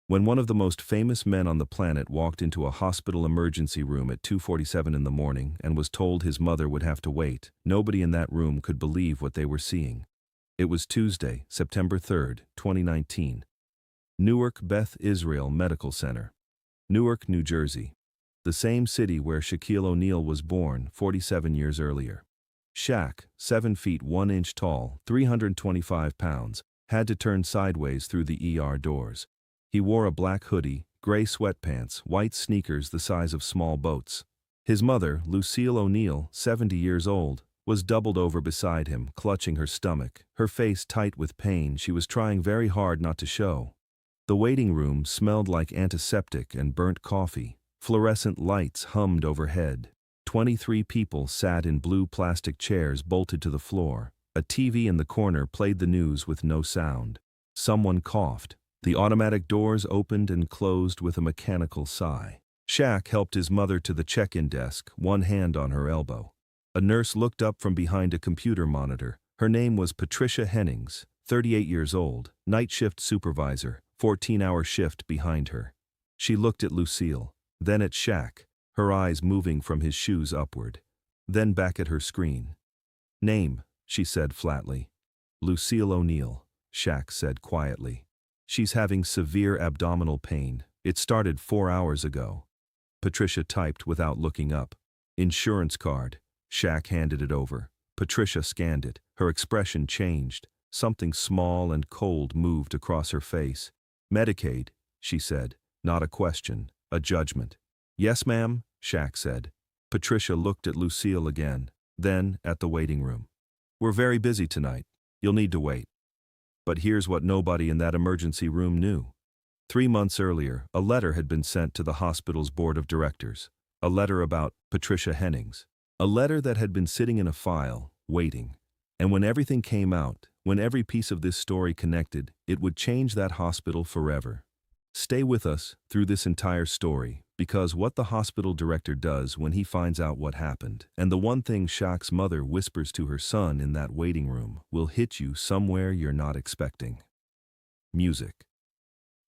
When one of the most famous men on the planet walked into a hospital emergency room at 2:47 in the morning and was told his mother would have to wait, nobody in that room could believe what they were seeing. It was Tuesday, September 3, 2019. Newark Beth Israel Medical Center. Newark, New Jersey. The same city where Shaquille O'Neal was born 47 years earlier. Shaq, 7 feet 1 inch tall, 325 pounds, had to turn sideways through the ER doors. He wore a black hoodie, gray sweatpants, white sneakers the size of small boats. His mother, Lucille O'Neal, 70 years old, was doubled over beside him, clutching her stomach, her face tight with pain she was trying very hard not to show. The waiting room smelled like antiseptic and burnt coffee. Fluorescent lights hummed overhead. 23 people sat in blue plastic chairs bolted to the floor. A TV in the corner played the news with no sound. Someone coughed. The automatic doors opened and closed with a mechanical sigh. Shaq helped his mother to the check-in desk, one hand on her elbow. A nurse looked up from behind a computer monitor. Her name was Patricia Hennings, 38 years old, night shift supervisor, 14-hour shift behind her. She looked at Lucille, then at Shaq, her eyes moving from his shoes upward, then back at her screen. "Name," she said flatly. "Lucille O'Neal," Shaq said quietly. "She's having severe abdominal pain. It started 4 hours ago." Patricia typed without looking up. "Insurance card." Shaq handed it over. Patricia scanned it. Her expression changed. Something small and cold moved across her face. "Medicaid," she said. Not a question, a judgment. "Yes, ma'am," Shaq said. Patricia looked at Lucille again, then at the waiting room. "We're very busy tonight. You'll need to wait." But here's what nobody in that emergency room knew. 3 months earlier, a letter had been sent to the hospital's board of directors. A letter about Patricia Hennings. A letter that had been sitting in a file, waiting. And when everything came out, when every piece of this story connected, it would change that hospital forever. Stay with us through this entire story, because what the hospital director does when he finds out what happened, and the one thing Shaq's mother whispers to her son in that waiting room, will hit you somewhere you're not expecting. Music.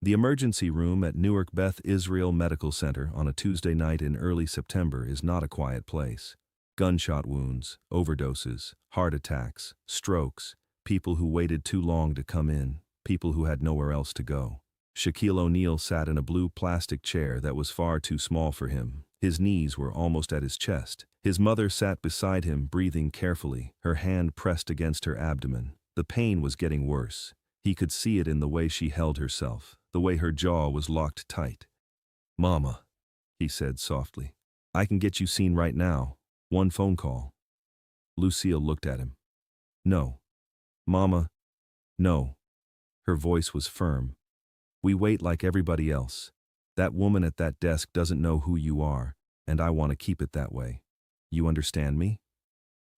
The emergency room at Newark Beth Israel Medical Center on a Tuesday night in early September is not a quiet place. Gunshot wounds, overdoses, heart attacks, strokes, people who waited too long to come in, people who had nowhere else to go. Shaquille O'Neal sat in a blue plastic chair that was far too small for him. His knees were almost at his chest. His mother sat beside him, breathing carefully, her hand pressed against her abdomen. The pain was getting worse. He could see it in the way she held herself, the way her jaw was locked tight. "Mama," he said softly, "I can get you seen right now. One phone call." Lucille looked at him. "No. Mama, no." Her voice was firm. "We wait like everybody else. That woman at that desk doesn't know who you are, and I want to keep it that way. You understand me?"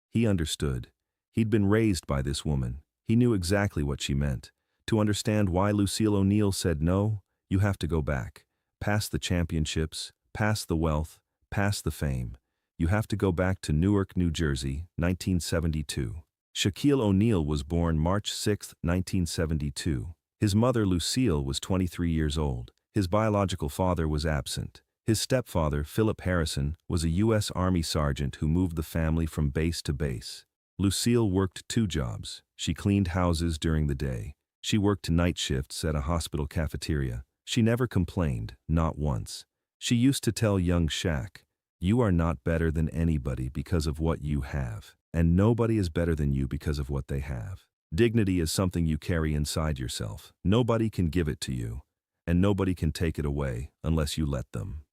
He understood. He'd been raised by this woman. He knew exactly what she meant. To understand why Lucille O'Neal said no, you have to go back. Past the championships, past the wealth, past the fame. You have to go back to Newark, New Jersey, 1972. Shaquille O'Neal was born March 6, 1972. His mother, Lucille, was 23 years old. His biological father was absent. His stepfather, Philip Harrison, was a U.S. Army sergeant who moved the family from base to base. Lucille worked 2 jobs. She cleaned houses during the day. She worked night shifts at a hospital cafeteria. She never complained, not once. She used to tell young Shaq, "You are not better than anybody because of what you have, and nobody is better than you because of what they have. Dignity is something you carry inside yourself. Nobody can give it to you, and nobody can take it away unless you let them."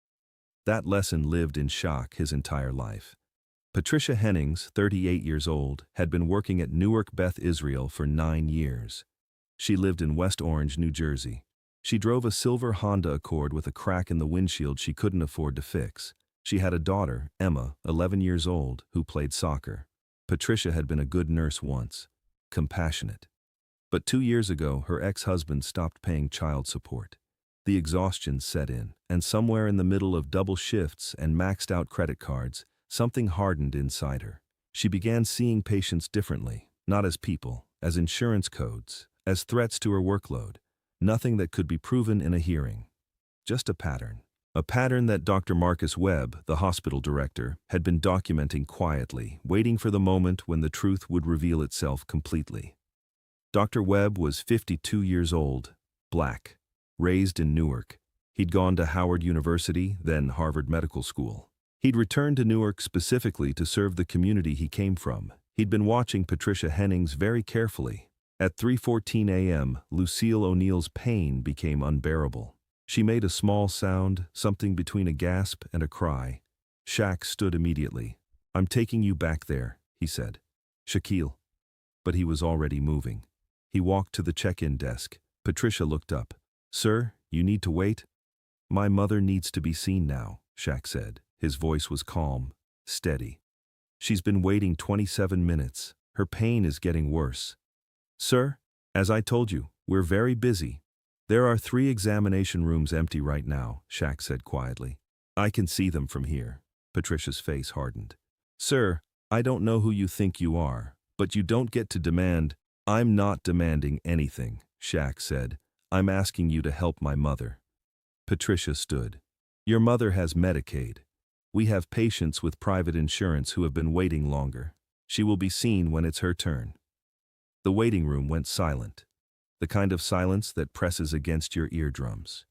That lesson lived in Shaq his entire life. Patricia Hennings, 38 years old, had been working at Newark Beth Israel for 9 years. She lived in West Orange, New Jersey. She drove a silver Honda Accord with a crack in the windshield she couldn't afford to fix. She had a daughter, Emma, 11 years old, who played soccer. Patricia had been a good nurse once. Compassionate. But 2 years ago, her ex-husband stopped paying child support. The exhaustion set in, and somewhere in the middle of double shifts and maxed-out credit cards, something hardened inside her. She began seeing patients differently, not as people, as insurance codes, as threats to her workload. Nothing that could be proven in a hearing. Just a pattern. A pattern that Dr. Marcus Webb, the hospital director, had been documenting quietly, waiting for the moment when the truth would reveal itself completely. Dr. Webb was 52 years old, black, raised in Newark. He'd gone to Howard University, then Harvard Medical School. He'd returned to Newark specifically to serve the community he came from. He'd been watching Patricia Hennings very carefully. At 3:14 a.m., Lucille O'Neill's pain became unbearable. She made a small sound, something between a gasp and a cry. Shaq stood immediately. "I'm taking you back there," he said. "Shaquille." But he was already moving. He walked to the check-in desk. Patricia looked up. "Sir, you need to wait?" "My mother needs to be seen now," Shaq said. His voice was calm, steady. "She's been waiting 27 minutes. Her pain is getting worse." "Sir, as I told you, we're very busy." "There are 3 examination rooms empty right now," Shaq said quietly. "I can see them from here." Patricia's face hardened. "Sir, I don't know who you think you are, but you don't get to demand—" "I'm not demanding anything," Shaq said. "I'm asking you to help my mother." Patricia stood. "Your mother has Medicaid. We have patients with private insurance who have been waiting longer. She will be seen when it's her turn." The waiting room went silent. The kind of silence that presses against your eardrums.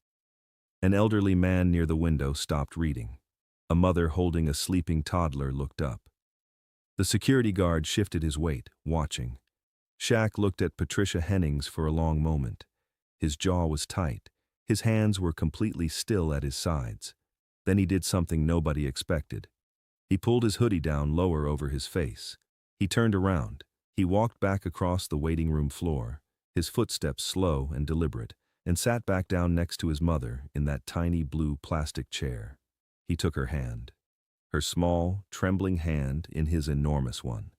An elderly man near the window stopped reading. A mother holding a sleeping toddler looked up. The security guard shifted his weight, watching. Shaq looked at Patricia Hennings for a long moment. His jaw was tight. His hands were completely still at his sides. Then he did something nobody expected. He pulled his hoodie down lower over his face. He turned around. He walked back across the waiting room floor, his footsteps slow and deliberate, and sat back down next to his mother in that tiny blue plastic chair. He took her hand, her small, trembling hand in his enormous one.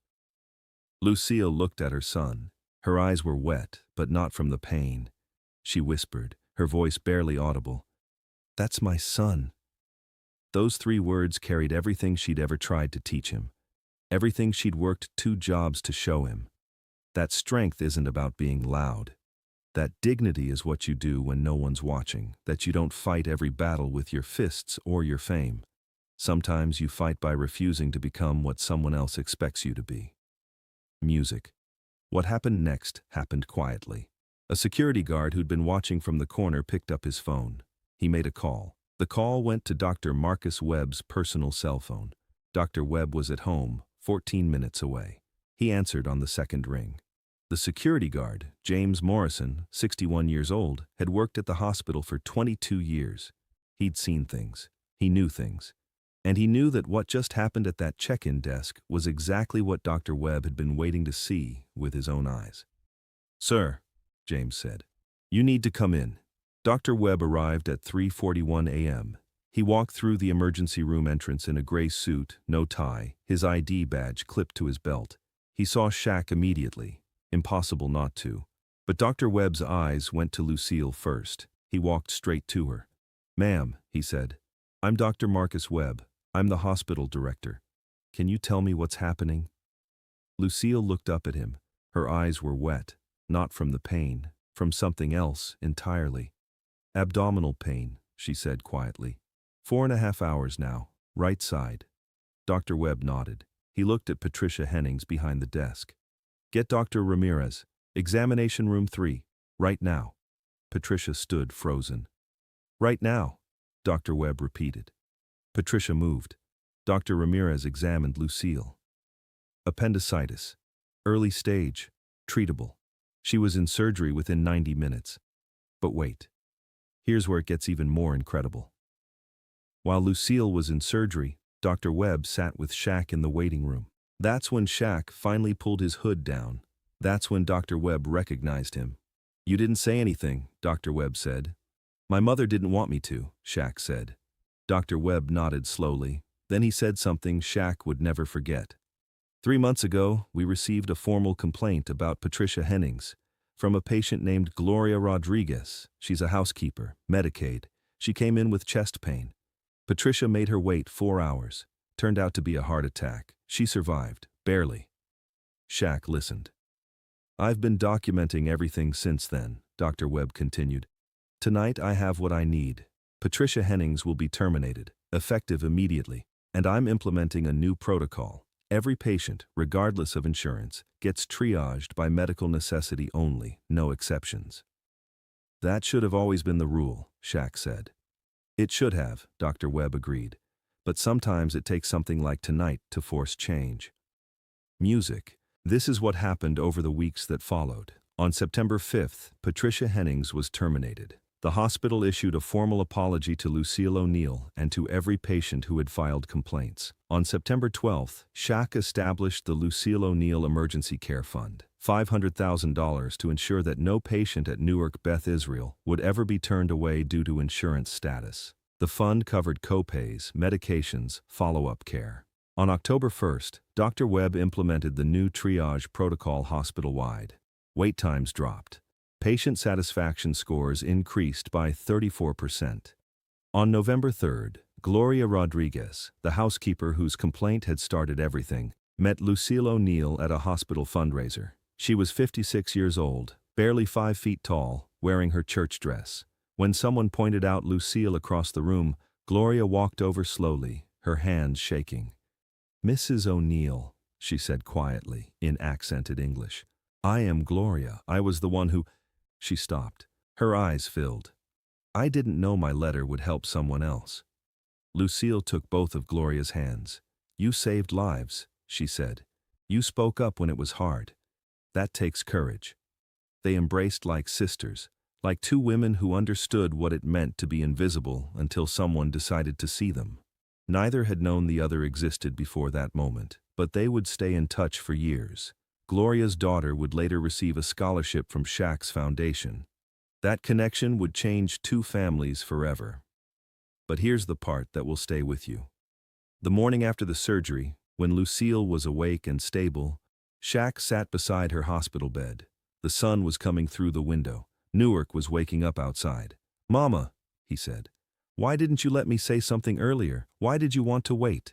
Lucille looked at her son. Her eyes were wet, but not from the pain. She whispered, her voice barely audible, "That's my son." Those 3 words carried everything she'd ever tried to teach him, everything she'd worked 2 jobs to show him. That strength isn't about being loud. That dignity is what you do when no one's watching, that you don't fight every battle with your fists or your fame. Sometimes you fight by refusing to become what someone else expects you to be. Music. What happened next happened quietly. A security guard who'd been watching from the corner picked up his phone. He made a call. The call went to Dr. Marcus Webb's personal cell phone. Dr. Webb was at home, 14 minutes away. He answered on the second ring. The security guard, James Morrison, 61 years old, had worked at the hospital for 22 years. He'd seen things. He knew things. And he knew that what just happened at that check-in desk was exactly what Dr. Webb had been waiting to see with his own eyes. "Sir," James said, "you need to come in." Dr. Webb arrived at 3:41 a.m. He walked through the emergency room entrance in a gray suit, no tie, his ID badge clipped to his belt. He saw Shaq immediately. Impossible not to. But Dr. Webb's eyes went to Lucille first. He walked straight to her. "Ma'am," he said, "I'm Dr. Marcus Webb. I'm the hospital director. Can you tell me what's happening?" Lucille looked up at him. Her eyes were wet, not from the pain, from something else entirely. "Abdominal pain," she said quietly. 4.5 hours now, right side." Dr. Webb nodded. He looked at Patricia Hennings behind the desk. "Get Dr. Ramirez. Examination room 3. Right now." Patricia stood frozen. "Right now," Dr. Webb repeated. Patricia moved. Dr. Ramirez examined Lucille. "Appendicitis. Early stage. Treatable. She was in surgery within 90 minutes. But wait. Here's where it gets even more incredible." While Lucille was in surgery, Dr. Webb sat with Shaq in the waiting room. That's when Shaq finally pulled his hood down. That's when Dr. Webb recognized him. "You didn't say anything," Dr. Webb said. "My mother didn't want me to," Shaq said. Dr. Webb nodded slowly. Then he said something Shaq would never forget. 3 months ago, we received a formal complaint about Patricia Hennings from a patient named Gloria Rodriguez. She's a housekeeper, Medicaid. She came in with chest pain. Patricia made her wait 4 hours. Turned out to be a heart attack. She survived, barely." Shaq listened. "I've been documenting everything since then," Dr. Webb continued. Tonight I have what I need. Patricia Hennings will be terminated, effective immediately, and I'm implementing a new protocol. Every patient, regardless of insurance, gets triaged by medical necessity only, no exceptions. That should have always been the rule, Shaq said. It should have, Dr. Webb agreed. But sometimes it takes something like tonight to force change. Music. This is what happened over the weeks that followed. On September 5th, Patricia Hennings was terminated. The hospital issued a formal apology to Lucille O'Neill and to every patient who had filed complaints. On September 12th, Shaq established the Lucille O'Neill Emergency Care Fund, $500,000 to ensure that no patient at Newark Beth Israel would ever be turned away due to insurance status. The fund covered co-pays, medications, follow-up care. On October 1st, Dr. Webb implemented the new triage protocol hospital-wide. Wait times dropped. Patient satisfaction scores increased by 34%. On November 3rd, Gloria Rodriguez, the housekeeper whose complaint had started everything, met Lucille O'Neill at a hospital fundraiser. She was 56 years old, barely 5 feet tall, wearing her church dress. When someone pointed out Lucille across the room, Gloria walked over slowly, her hands shaking. "Mrs. O'Neill," she said quietly, in accented English. "I am Gloria. I was the one who—" She stopped. Her eyes filled. "I didn't know my letter would help someone else." Lucille took both of Gloria's hands. "You saved lives," she said. "You spoke up when it was hard. That takes courage." They embraced like sisters, like two women who understood what it meant to be invisible until someone decided to see them. Neither had known the other existed before that moment, but they would stay in touch for years. Gloria's daughter would later receive a scholarship from Shaq's foundation. That connection would change two families forever. But here's the part that will stay with you. The morning after the surgery, when Lucille was awake and stable, Shaq sat beside her hospital bed. The sun was coming through the window. Newark was waking up outside. "Mama," he said, "why didn't you let me say something earlier? Why did you want to wait?"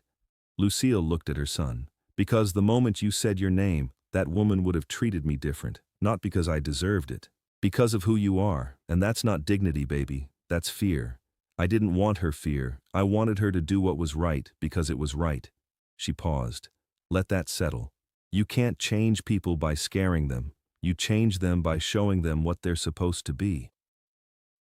Lucille looked at her son. "Because the moment you said your name, that woman would have treated me different. Not because I deserved it. Because of who you are, and that's not dignity, baby. That's fear. I didn't want her fear. I wanted her to do what was right because it was right." She paused. "Let that settle. You can't change people by scaring them. You change them by showing them what they're supposed to be."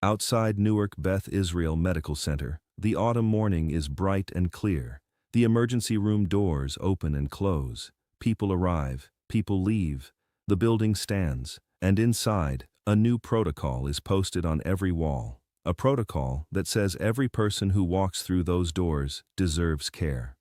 Outside Newark Beth Israel Medical Center, the autumn morning is bright and clear. The emergency room doors open and close. People arrive, people leave. The building stands, and inside, a new protocol is posted on every wall. A protocol that says every person who walks through those doors deserves care.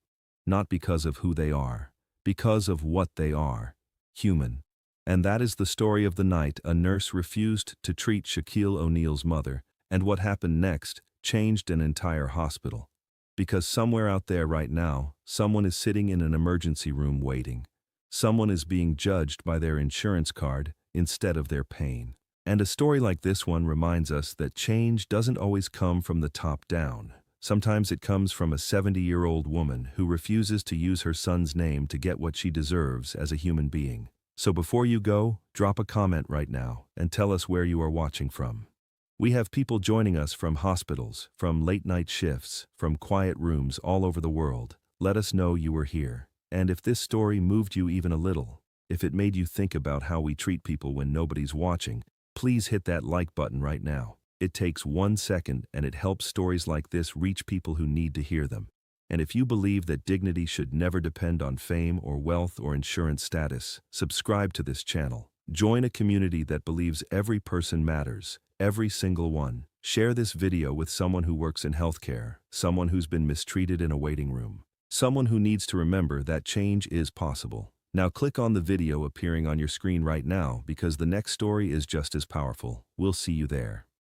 Not because of who they are, because of what they are. Human. And that is the story of the night a nurse refused to treat Shaquille O'Neal's mother, and what happened next changed an entire hospital. Because somewhere out there right now, someone is sitting in an emergency room waiting. Someone is being judged by their insurance card instead of their pain. And a story like this one reminds us that change doesn't always come from the top down. Sometimes it comes from a 70-year-old woman who refuses to use her son's name to get what she deserves as a human being. So before you go, drop a comment right now and tell us where you are watching from. We have people joining us from hospitals, from late-night shifts, from quiet rooms all over the world. Let us know you were here. And if this story moved you even a little, if it made you think about how we treat people when nobody's watching, please hit that like button right now. It takes 1 second and it helps stories like this reach people who need to hear them. And if you believe that dignity should never depend on fame or wealth or insurance status, subscribe to this channel. Join a community that believes every person matters, every single one. Share this video with someone who works in healthcare, someone who's been mistreated in a waiting room, someone who needs to remember that change is possible. Now click on the video appearing on your screen right now because the next story is just as powerful. We'll see you there.